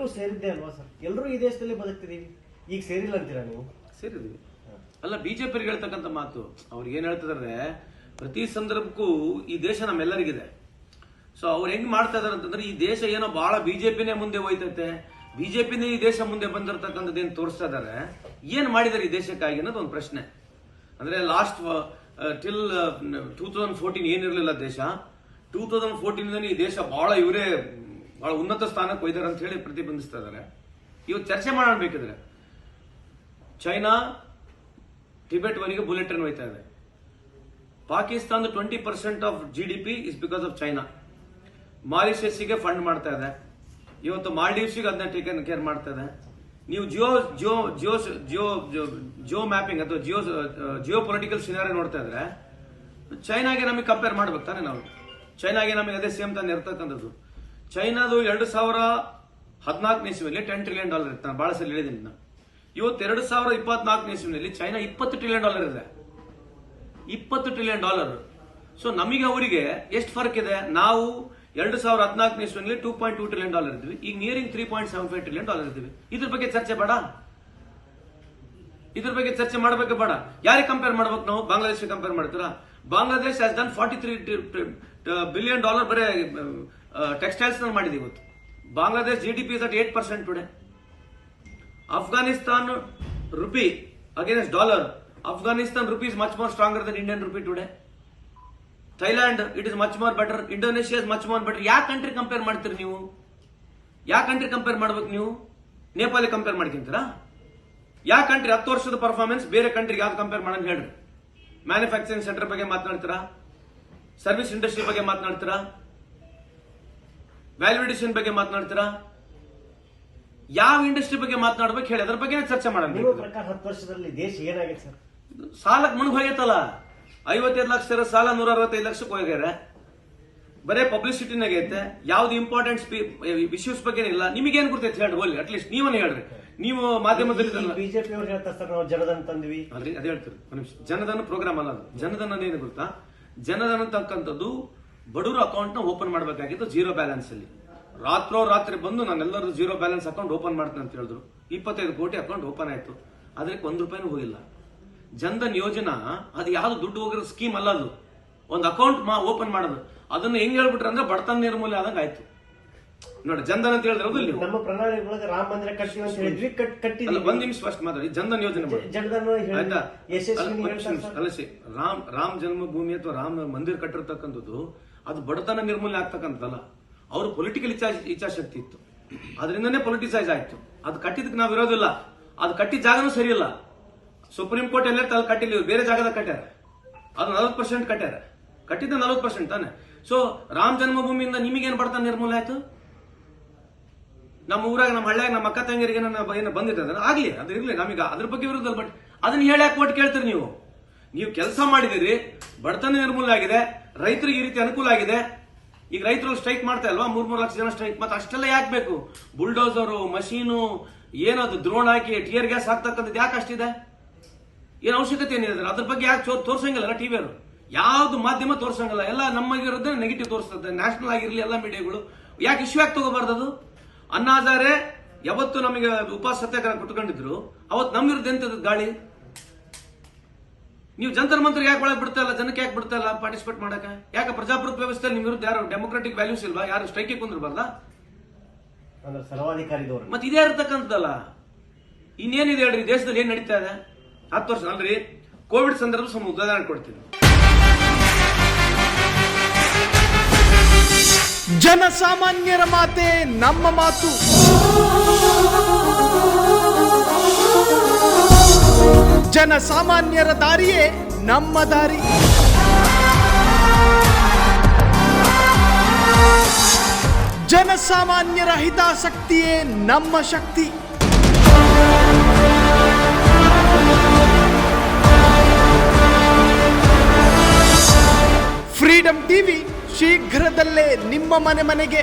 ಎಲ್ರಿಗೂ ಸೇರಿದ್ದೆ ಅಲ್ವಾ ಸರ್? ಎಲ್ಲರೂ ಈ ದೇಶದಲ್ಲಿ ಬದುಕ್ತಿದೀವಿ, ಈಗ ಸೇರಿಲ್ಲ ಅಂತೀರಾ ನೀವು? ಸೇರಿದ್ವಿ ಅಲ್ಲ. ಬಿಜೆಪಿ ಹೇಳ್ತಕ್ಕಂಥ ಮಾತು ಅವ್ರಿಗೆ ಏನ್ ಹೇಳ್ತಿದಾರೆ, ಪ್ರತಿ ಸಂದರ್ಭಕ್ಕೂ ಈ ದೇಶ ನಮ್ಮೆಲ್ಲರಿಗಿದೆ. ಸೊ ಅವ್ರು ಹೆಂಗ್ ಮಾಡ್ತಾ ಇದಾರೆ ಅಂತಂದ್ರೆ, ಈ ದೇಶ ಏನೋ ಬಹಳ ಬಿಜೆಪಿನೇ ಮುಂದೆ ಹೋಯ್ತೈತೆ, ಬಿಜೆಪಿನೇ ಈ ದೇಶ ಮುಂದೆ ಬಂದಿರತಕ್ಕಂಥದ್ದು ಏನ್ ತೋರಿಸ್ತಾ ಇದಾರೆ, ಏನ್ ಮಾಡಿದಾರೆ ಈ ದೇಶಕ್ಕಾಗಿ ಅನ್ನೋದು ಒಂದು ಪ್ರಶ್ನೆ. ಅಂದ್ರೆ ಲಾಸ್ಟ್ ಟಿಲ್ 2014 ಏನಿರಲಿಲ್ಲ ದೇಶ, 2014 ಈ ದೇಶ ಬಹಳ ಇವರೇ ಬಹಳ ಉನ್ನತ ಸ್ಥಾನಕ್ಕೆ ಹೋಯ್ದಾರೆ ಅಂತ ಹೇಳಿ ಪ್ರತಿಬಂಧಿಸ್ತಾ ಇದಾರೆ. ಇವತ್ತು ಚರ್ಚೆ ಮಾಡೋಣ ಬೇಕಿದ್ರೆ. ಚೈನಾ ಟಿಬೆಟ್ ವರೆಗೆ ಬುಲೆಟ್ ಟ್ರೈನ್ ಹೋಯ್ತಾ ಇದೆ. Pakistan 20% of GDP is because of China. ಮಾರಿಷಸ್ಗೆ ಫಂಡ್ ಮಾಡ್ತಾ ಇದೆ. ಇವತ್ತು ಮಾಲ್ಡೀವ್ಸ್ಗೆ ಅದನ್ನ ಟೇಕನ್ ಕೇರ್ ಮಾಡ್ತಾ ಇದೆ. ನೀವು ಜಿಯೋ ಮ್ಯಾಪಿಂಗ್ ಅಥವಾ ಜಿಯೋ ಪೊಲಿಟಿಕಲ್ ಸಿನಾರಿ ನೋಡ್ತಾ ಇದ್ರೆ, ಚೈನಾಗೆ ನಮಗೆ ಕಂಪೇರ್ ಮಾಡ್ಬೇಕು ತಾನೆ ನಾವು. ಚೈನಾಗೆ ನಮಗೆ ಅದೇ ಸೇಮ್ ತಾನೆ ಇರ್ತಕ್ಕಂಥದ್ದು. ಚೈನಾದು 2014 ಇಸ್ವಿಯಲ್ಲಿ $10 ಟ್ರಿಲಿಯನ್ ಇತ್ತು. ನಾನು ಬಹಳ ಸಲ ಹೇಳಿದ್ದೀನಿ ನಾನು. ಇವತ್ತು 2024 ಇಸ್ವಿನಲ್ಲಿ ಚೈನಾ $20 ಟ್ರಿಲಿಯನ್ ಇದೆ. $20 ಟ್ರಿಲಿಯನ್. ಸೊ ನಮಗೆ ಅವರಿಗೆ ಎಷ್ಟು ಫರ್ಕ್ ಇದೆ? ನಾವು 2014 ಇಸ್ವಿನಲ್ಲಿ $2.2 ಟ್ರಿಲಿಯನ್ ಇದ್ವಿ, ಈಗ ನಿಯರಿಂಗ್ $3.75 ಟ್ರಿಲಿಯನ್ ಇದ್ವಿ. ಇದ್ರ ಬಗ್ಗೆ ಚರ್ಚೆ ಬೇಡ? ಇದ್ರ ಬಗ್ಗೆ ಚರ್ಚೆ ಮಾಡಬೇಕು ಬೇಡ? ಯಾರಿಗೆ ಕಂಪೇರ್ ಮಾಡ್ಬೇಕು ನಾವು? ಬಾಂಗ್ಲಾದೇಶ ಕಂಪೇರ್ ಮಾಡ್ತೀರಾ? ಬಾಂಗ್ಲಾದೇಶ ಹ್ಯಾಸ್ ಡನ್ $43 ಬಿಲಿಯನ್ ಬರೀ ಟೆಕ್ಸ್ಟೈಲ್ಸ್ ನಲ್ಲಿ ಮಾಡಿದೆ ಇವತ್ತು. Bangladesh GDP is at 8% today. Afghanistan rupee against dollar. Afghanistan rupee is much more stronger than Indian rupee today. Thailand, it is much more better. Indonesia is much more better. ಯಾವ country compare ಮಾಡ್ತೀರಿ ನೀವು? ಯಾವ country compare ಮಾಡ್ಬೇಕು ನೀವು? Nepali compare ಮಾಡ್ಕೊಂತೀರಾ? ಯಾವ country 10 ವರ್ಷದ performance ಬೇರೆ ಕಂಟ್ರಿಗೆ ಯಾವ್ದು ಕಂಪೇರ್ ಮಾಡೋಣ ಹೇಳ್ರಿ. ಮ್ಯಾನುಫ್ಯಾಕ್ಚರಿಂಗ್ ಸೆಕ್ಟರ್ ಬಗ್ಗೆ ಮಾತನಾಡ್ತೀರಾ? ಸರ್ವಿಸ್ ಇಂಡಸ್ಟ್ರಿ ಬಗ್ಗೆ ಮಾತನಾಡ್ತೀರಾ? ವ್ಯಾಲ್ಯೂ ಅಡಿಷನ್ ಬಗ್ಗೆ ಮಾತನಾಡ್ತೀರಾ? ಯಾವ ಇಂಡಸ್ಟ್ರಿ ಬಗ್ಗೆ ಮಾತನಾಡ್ಬೇಕು ಹೇಳಿ, ಅದ್ರ ಬಗ್ಗೆ ಚರ್ಚೆ ಮಾಡೋಣ. ನಿಮ್ಮ ಪ್ರಕಾರ 10 ವರ್ಷದಲ್ಲಿ ದೇಶ ಏನಾಗಿದೆ ಸರ್? ಸಾಲಕ್ಕೆ ಮುಳುಗ್ ಹೋಗೈತಲ್ಲ. 55 ಲಕ್ಷ ಸಾಲ 165 ಲಕ್ಷಕ್ಕೆ ಹೋಗ್ಯಾರೆ. ಬರೇ ಪಬ್ಲಿಸಿಟಿನಾಗ ಐತೆ. ಯಾವ್ದು ಇಂಪಾರ್ಟೆಂಟ್ ಇಶ್ಯೂಸ್ ಬಗ್ಗೆ ಇಲ್ಲ. ನಿಮಗೇನ್ ಗೊತ್ತೈತೆ ಹೇಳ್ರಿ, ಹೋಗ್ಲಿ ಅಟ್ಲೀಸ್ಟ್ ನೀವನ್ನ ಹೇಳ್ರಿ. ನೀವು ಮಾಧ್ಯಮದಲ್ಲಿ ಬಿಜೆಪಿ ಅವ್ರು ಹೇಳ್ತಾರೆ ಸರ್, ನಾವು ಜನಧನ ತಂದ್ವಿ. ಅದೇ ಹೇಳ್ತೀರಿ. ಜನಧನ ಪ್ರೋಗ್ರಾಮ್ ಅಲ್ಲ ಅದು. ಜನಧನ ಏನು ಗೊತ್ತಾ? ಜನಧನ ಅಂತಕ್ಕಂಥದ್ದು ಬಡವರ ಅಕೌಂಟ್ ನ ಓಪನ್ ಮಾಡಬೇಕಾಗಿತ್ತು ಜೀರೋ ಬ್ಯಾಲೆನ್ಸ್ ಅಲ್ಲಿ. ರಾತ್ರಿ ಬಂದು ನಾನೆಲ್ಲರೂ ಜೀರೋ ಬ್ಯಾಲೆನ್ಸ್ ಅಕೌಂಟ್ ಓಪನ್ ಮಾಡ್ತೇನೆ ಅಂತ ಹೇಳಿದ್ರು. 25 ಕೋಟಿ ಅಕೌಂಟ್ ಓಪನ್ ಆಯ್ತು. ಅದಕ್ಕೆ ₹1 ಹೋಗಿಲ್ಲ. ಜನ್ಧನ್ ಯೋಜನಾ ಅದು ಯಾವ್ದು ದುಡ್ಡು ಹೋಗಿರೋ ಸ್ಕೀಮ್ ಅಲ್ಲ ಅದು. ಒಂದು ಅಕೌಂಟ್ ಓಪನ್ ಮಾಡೋದು. ಅದನ್ನ ಹೆಂಗ್ ಹೇಳ್ಬಿಟ್ರೆ ಅಂದ್ರೆ ಬಡತನ ನಿರ್ಮೂಲನೆ ಆದಂಗ ಆಯ್ತು ನೋಡಿ. ಜನ್ಧನ್ ಅಂತ ಹೇಳಿದ್ರೆ ನಮ್ಮ ಪ್ರಣಾಳಿಕೆ ಒಳಗೆ ರಾಮ ಮಂದಿರ ಕಟ್ತೀವಿ ಅಂತ ಹೇಳಿದ್ವಿ, ಕಟ್ಟಿದ್ವಿ. ಒಂದ್ ನಿಮಿಷ ಫಸ್ಟ್ ಮಾತಾಡಿ. ಜನ್ಧನ್ ಯೋಜನೆ ಕಲಸಿ ರಾಮ್ ಜನ್ಮಭೂಮಿ ಅಥವಾ ರಾಮ ಮಂದಿರ ಕಟ್ಟಿರ್ತಕ್ಕಂಥದ್ದು ಅದು ಬಡತನ ನಿರ್ಮೂಲನೆ ಆಗ್ತಕ್ಕಂಥದ್ದಲ್ಲ. ಅವರು ಪೊಲಿಟಿಕಲ್ ಇಚ್ಛಾಶಕ್ತಿ ಇತ್ತು, ಅದರಿಂದನೇ ಪೊಲಿಟಿಸೈಸ್ ಆಯ್ತು. ಅದು ಕಟ್ಟಿದಕ್ಕೆ ನಾವು ಇರೋದಿಲ್ಲ. ಅದು ಕಟ್ಟಿದ ಜಾಗನೂ ಸರಿ ಇಲ್ಲ. ಸುಪ್ರೀಂ ಕೋರ್ಟ್ ಎಲ್ಲ ಕಟ್ಟಿಲ್ಲ, ಬೇರೆ ಜಾಗದಾಗ ಕಟ್ಟಾರ. ಅದು 40% ಕಟ್ಟಾರ. ಕಟ್ಟಿದ್ದ 40% ತಾನೆ. ಸೊ ರಾಮ ಜನ್ಮಭೂಮಿಯಿಂದ ನಿಮಗೇನು ಬಡತನ ನಿರ್ಮೂಲನೆ ಆಯ್ತು? ನಮ್ಮ ಊರಾಗ, ನಮ್ಮ ಹಳ್ಳಿಯಾಗ, ನಮ್ಮ ಅಕ್ಕ ತಂಗಿರಿಗೆ ಏನು ಬಂದಿದೆ ಆಗ್ಲಿ, ಅದು ಇರ್ಲಿ, ನಮಗೆ ಅದ್ರ ಬಗ್ಗೆ ವಿರುದ್ಧ. ಬಟ್ ಅದನ್ನ ಹೇಳಕ್ ಕೊಟ್ಟು ಕೇಳ್ತೀರಿ ನೀವು. ನೀವು ಕೆಲಸ ಮಾಡಿದಿರಿ, ಬಡತನ ನಿರ್ಮೂಲನೆ ಆಗಿದೆ, ರೈತರಿಗೆ ಈ ರೀತಿ ಅನುಕೂಲ ಆಗಿದೆ. ಈಗ ರೈತರು ಸ್ಟ್ರೈಕ್ ಮಾಡ್ತಾ ಇಲ್ವಾ? 3 ಲಕ್ಷ ಜನ ಸ್ಟ್ರೈಕ್. ಮತ್ತೆ ಅಷ್ಟೆಲ್ಲ ಯಾಕೆ ಬೇಕು? ಬುಲ್ಡೋಸರು, ಮಷೀನು, ಏನದು ದ್ರೋಣ ಹಾಕಿ ಟಿಯರ್ ಗ್ಯಾಸ್ ಹಾಕ್ತಕ್ಕಂಥದ್ದು ಯಾಕೆ ಅಷ್ಟಿದೆ? ಏನು ಅವಶ್ಯಕತೆ ಏನಿದೆ? ಅದ್ರ ಬಗ್ಗೆ ಯಾಕೆ ತೋರ್ಸಂಗಿಲ್ಲ ಟಿವಿಯವರು? ಯಾವ್ದು ಮಾಧ್ಯಮ ತೋರ್ಸಂಗಿಲ್ಲ. ಎಲ್ಲ ನಮಗಿರೋದೇ ನೆಗೆಟಿವ್ ತೋರಿಸ್ತದೆ. ನ್ಯಾಷನಲ್ ಆಗಿರ್ಲಿ ಎಲ್ಲ ಮೀಡಿಯಾಗಳು. ಯಾಕೆ ಇಶ್ಯೂ ಯಾಕೆ ತಗೋಬಾರ್ದು? ಅಣ್ಣಾ ಹಜಾರೆ ಯಾವತ್ತು ನಮಗೆ ಉಪವಾಸ ಸತ್ಯಾಗ್ರಹ ಕುಟ್ಕೊಂಡಿದ್ರು, ಅವತ್ತು ನಮ್ಮ ವಿರುದ್ಧ ಎಂತದ ಗಾಳಿ? ನೀವು ಜಂತರ್ ಮಂತ್ರ ಯಾಕೆ ಒಳಗೆ ಬಿಡ್ತಾ ಇಲ್ಲ? ಜನಕ್ಕೆ ಯಾಕೆ ಬಿಡ್ತಾ ಇಲ್ಲ ಪಾರ್ಟಿಸಿಪೇಟ್ ಮಾಡಕ್ಕೆ? ಯಾಕೆ ಪ್ರಜಾಪ್ರಭುತ್ವ ವ್ಯವಸ್ಥೆಯಲ್ಲಿ ನಿಮ್ಮ ವಿರುದ್ಧ ಯಾರು ಡೆಮೊಕ್ರಾಟಿಕ್ ವ್ಯಾಲ್ಯೂಸ್ ಇಲ್ವಾ? ಯಾರು ಸ್ಟ್ರೈಕ್ ಕುಂದಿರ್ಬಾರ್ದ? ಸರ್ವಾಧಿಕಾರಿದವರು ಮತ್ತೆ ಇದೇ ಇರ್ತಕ್ಕಂಥದ್ದಲ್ಲ. ಇನ್ನೇನಿದೆ ಹೇಳ್ರಿ ದೇಶದಲ್ಲಿ? ಏನ್ ನಡೀತಾ ಇದೆ? 10 ವರ್ಷ ಅಲ್ರಿ. ಕೋವಿಡ್ ಸಂದರ್ಭ ಉದಾಹರಣೆ ಕೊಡ್ತೀನಿ. ಜನಸಾಮಾನ್ಯರ ಮಾತೆ ನಮ್ಮ ಮಾತು. ಜನಸಾಮಾನ್ಯರ ದಾರಿಯೇ ನಮ್ಮ ದಾರಿ. ಜನಸಾಮಾನ್ಯರ ಹಿತಾಸಕ್ತಿಯೇ ನಮ್ಮ ಶಕ್ತಿ. ಫ್ರೀಡಂ ಟಿವಿ ಶೀಘ್ರದಲ್ಲೇ ನಿಮ್ಮ ಮನೆಗೆ.